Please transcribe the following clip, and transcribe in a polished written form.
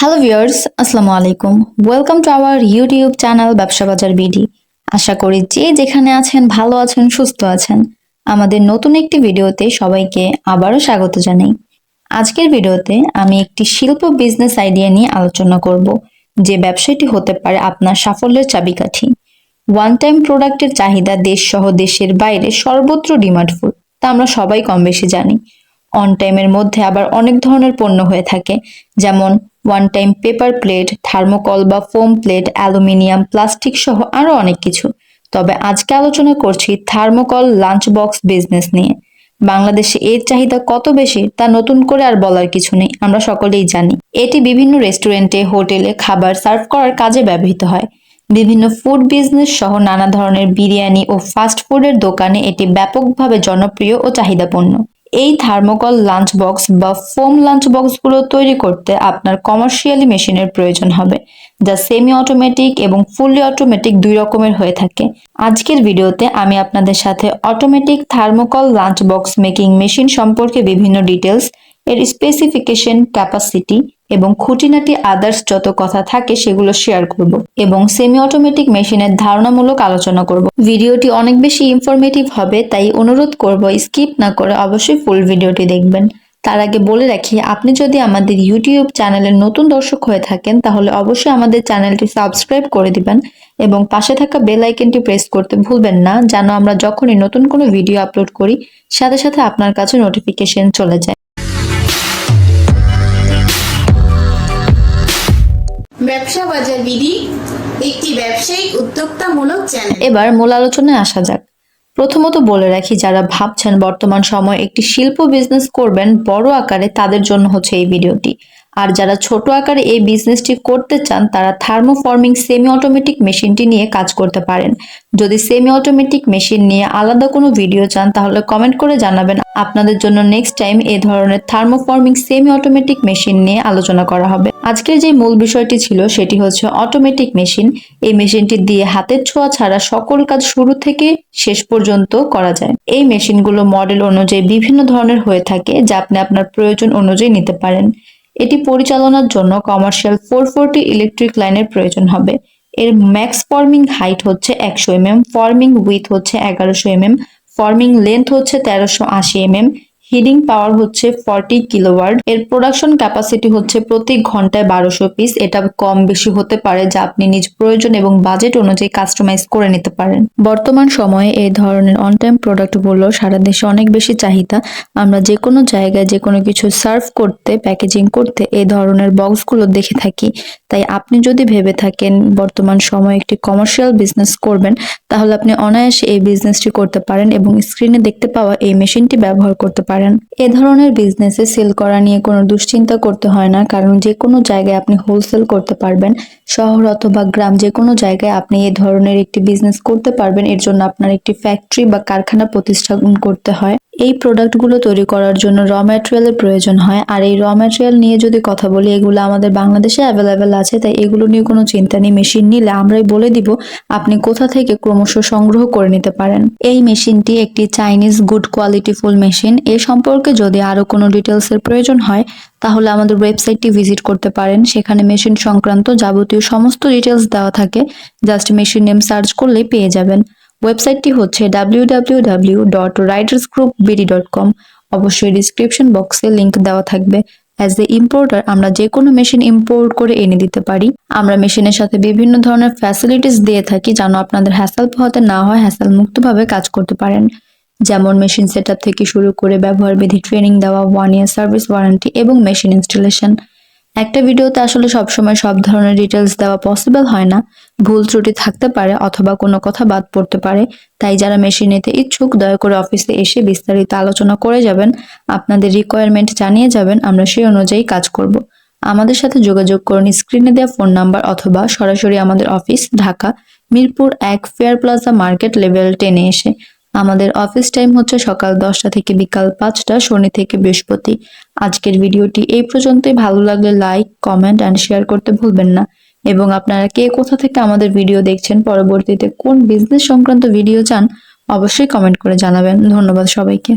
Hello viewers, আসসালামু আলাইকুম। Welcome to our YouTube channel ব্যবসা বাজার বিডি। আশা করি যে যেখানে আছেন ভালো আছেন, সুস্থ আছেন। আমাদের নতুন একটি ভিডিওতে সবাইকে আবারও স্বাগত জানাই। আজকের ভিডিওতে আমি একটি শিল্প বিজনেস আইডিয়া নিয়ে আলোচনা করব, যে ব্যবসাটি হতে পারে আপনার সাফল্যের চাবিকাঠি। ওয়ান টাইম প্রোডাক্টের চাহিদা দেশ সহ দেশের বাইরে সর্বত্র ডিমান্ডফুল, তা আমরা সবাই কম বেশি জানি। অন টাইমের মধ্যে আবার অনেক ধরনের পণ্য হয়ে থাকে, যেমন one time paper plate, thermocol বা ফোম প্লেট, অ্যালুমিনিয়াম, প্লাস্টিক সহ আরো অনেক কিছু। তবে আজকে আলোচনা করছি থার্মোকল লাঞ্চ বক্স বিজনেস নিয়ে। বাংলাদেশে এর চাহিদা কত বেশি তা নতুন করে আর বলার কিছু নেই, আমরা সকলেই জানি। এটি বিভিন্ন রেস্টুরেন্টে, হোটেলে খাবার সার্ভ করার কাজে ব্যবহৃত হয়। বিভিন্ন ফুড বিজনেস সহ নানা ধরনের বিরিয়ানি ও ফাস্ট ফুডের দোকানে এটি ব্যাপকভাবে জনপ্রিয় ও চাহিদাপূর্ণ। এই থার্মোকল লাঞ্চ বক্স বা ফোম লাঞ্চ বক্সগুলো তৈরি করতে আপনার কমার্শিয়ালি মেশিনের প্রয়োজন হবে, যা সেমি অটোমেটিক এবং ফুললি অটোমেটিক দুই রকমের হয়ে থাকে। আজকের ভিডিওতে আমি আপনাদের সাথে automatic thermocol lunch box making machine সম্পর্কে বিভিন্ন ডিটেলস, এর স্পেসিফিকেশন, ক্যাপাসিটি এবং খুঁটিনাটি আদার্স যত কথা থাকে সেগুলো শেয়ার করব এবং সেমি অটোমেটিক মেশিনের ধারণামূলক আলোচনা করব। ভিডিওটি অনেক বেশি ইনফরমেটিভ হবে, তাই অনুরোধ করব স্কিপ না করে অবশ্যই ফুল ভিডিওটি দেখবেন। তার আগে বলে রাখি, আপনি যদি আমাদের ইউটিউব চ্যানেলের নতুন দর্শক হয়ে থাকেন তাহলে অবশ্যই আমাদের চ্যানেলটি সাবস্ক্রাইব করে দিবেন এবং পাশে থাকা বেল আইকনটি প্রেস করতে ভুলবেন না, যেন আমরা যখনই নতুন কোনো ভিডিও আপলোড করি সাথে সাথে আপনার কাছে নোটিফিকেশন চলে যায়। ব্যবসা বাজার বিডি একটি ব্যবসায়িক উদ্যোক্তামূলক চ্যানেল। এবার মূল আলোচনায় আসা যাক। প্রথমত বলে রাখি, যারা ভাবছেন বর্তমান সময়ে একটি শিল্প বিজনেস করবেন বড় আকারে, তাদের জন্য হচ্ছে এই ভিডিওটি। আর যারা ছোট আকারে এই বিজনেসটি করতে চান তারা থার্মোফর্মিং সেমি অটোমেটিক মেশিনটি নিয়ে কাজ করতে পারেন। যদি সেমি অটোমেটিক মেশিন নিয়ে আলাদা কোনো ভিডিও চান তাহলে কমেন্ট করে জানাবেন, আপনাদের জন্য নেক্সট টাইম এই ধরনের থার্মোফর্মিং সেমি অটোমেটিক মেশিন নিয়ে আলোচনা করা হবে। আজকের যে মূল বিষয়টি ছিল সেটি হচ্ছে অটোমেটিক মেশিন। এই মেশিনটি দিয়ে হাতের ছোঁয়া ছাড়া সকল কাজ শুরু থেকে শেষ পর্যন্ত করা যায়। এই মেশিনগুলো মডেল অনুযায়ী বিভিন্ন ধরনের হয়ে থাকে, যা আপনি আপনার প্রয়োজন অনুযায়ী নিতে পারেন। এটি পরিচালনার জন্য কমার্শিয়াল 440 ইলেকট্রিক লাইনের প্রয়োজন হবে। এর ম্যাক্স ফর্মিং হাইট হচ্ছে 100 mm, ফর্মিং উইথ হচ্ছে 1100 mm, ফর্মিং লেন্থ হচ্ছে 1380 mm, হিটিং পাওয়ার হচ্ছে 40 কিলোওয়াট। এর প্রোডাকশন ক্যাপাসিটি হচ্ছে প্রতি ঘন্টায় 1200 পিস। এটা কম বেশি হতে পারে, যা আপনি নিজ প্রয়োজন এবং বাজেট অনুযায়ী কাস্টমাইজ করে নিতে পারেন। বর্তমান সময়ে এই ধরনের অন টাইম প্রোডাক্টগুলো সারা দেশে অনেক বেশি চাহিদা। আমরা যে কোনো জায়গায় যে কোনো কিছু সার্ভ করতে, প্যাকেজিং করতে এই ধরনের বক্সগুলো দেখে থাকি। তাই আপনি যদি ভেবে থাকেন বর্তমান সময়ে একটি কমার্শিয়াল বিজনেস করবেন, তাহলে আপনি অনায়াসে এই বিজনেসটি করতে পারেন এবং স্ক্রিনে দেখতে পাওয়া এই মেশিনটি ব্যবহার করতে পারেন। এ ধরনের বিজনেসে সেল করা নিয়ে কোনো দুশ্চিন্তা করতে হয় না, কারণ যে কোনো জায়গায় আপনি হোলসেল করতে পারবেন। শহর অথবা গ্রাম যে কোনো জায়গায় আপনি এই ধরনের একটি বিজনেস করতে পারবেন। এর জন্য আপনার একটি ফ্যাক্টরি বা কারখানা প্রতিস্থাপন করতে হয়। এই প্রোডাক্টগুলো তৈরি করার জন্য র ম্যাটেরিয়ালের প্রয়োজন হয়। আর এই র ম্যাটেরিয়াল নিয়ে যদি কথা বলি, এগুলো আমাদের বাংলাদেশে অ্যাভেলেবেল আছে, তাই এগুলো নিয়ে কোনো চিন্তা নেই। মেশিন নিলে আমরাই বলে দিব আপনি কোথা থেকে ক্রমশ সংগ্রহ করে নিতে পারেন। এই মেশিনটি একটি Chinese good quality full machine. এ সম্পর্কে যদি আরো কোনো ডিটেলস এর প্রয়োজন হয় তাহলে আমাদের ওয়েবসাইটটি ভিজিট করতে পারেন। সেখানে মেশিন সংক্রান্ত যাবতীয় সমস্ত ডিটেলস দেওয়া থাকে, জাস্ট মেশিন নেম সার্চ করলেই পেয়ে যাবেন। ওয়েবসাইটটি হচ্ছে www.ridersgroupbd.com। অবশ্যই ডিসক্রিপশন বক্সে লিংক দেওয়া থাকবে। অ্যাজ এ ইম্পোর্টার আমরা যে কোনো মেশিন ইম্পোর্ট করে এনে দিতে পারি। আমরা মেশিনের সাথে বিভিন্ন ধরনের ফ্যাসিলিটিস দিয়ে থাকি, যেন আপনাদের হ্যাসেল পোহাতে না হয়, হ্যাসেল মুক্তভাবে কাজ করতে পারেন। যেমন মেশিন সেটআপ থেকে শুরু করে ব্যবহার বিধি ট্রেনিং দেওয়া, 1 ইয়ার সার্ভিস ওয়ারেন্টি এবং মেশিন ইনস্টলেশন। একটা ভিডিওতে আসলে সবসময় সব ধরনের ডিটেলস দেওয়া পসিবল হয় না, ভুল ত্রুটি থাকতে পারে অথবা কোনো কথা বাদ পড়তে পারে। তাই যারা মেশিন নিতে ইচ্ছুক দয়া করে অফিসে এসে বিস্তারিত আলোচনা করে যাবেন, আপনাদের রিকোয়ারমেন্ট জানিয়ে যাবেন, আমরা সেই অনুযায়ী কাজ করব। আমাদের সাথে যোগাযোগ করুন স্ক্রিনে দেওয়া ফোন নাম্বার অথবা সরাসরি আমাদের office Dhaka Mirpur 1 fair plaza market level 10-এ এসে। আমাদের অফিস টাইম হচ্ছে সকাল 10টা থেকে বিকাল 5টা, শনি থেকে বৃহস্পতি। আজকের ভিডিওটি এই পর্যন্তই। ভালো লাগলে লাইক, কমেন্ট এন্ড শেয়ার করতে ভুলবেন না। এবং আপনারা কে কোথা থেকে আমাদের ভিডিও দেখছেন, পরবর্তীতে কোন বিজনেস সংক্রান্ত ভিডিও চান, অবশ্যই কমেন্ট করে জানাবেন। ধন্যবাদ সবাইকে।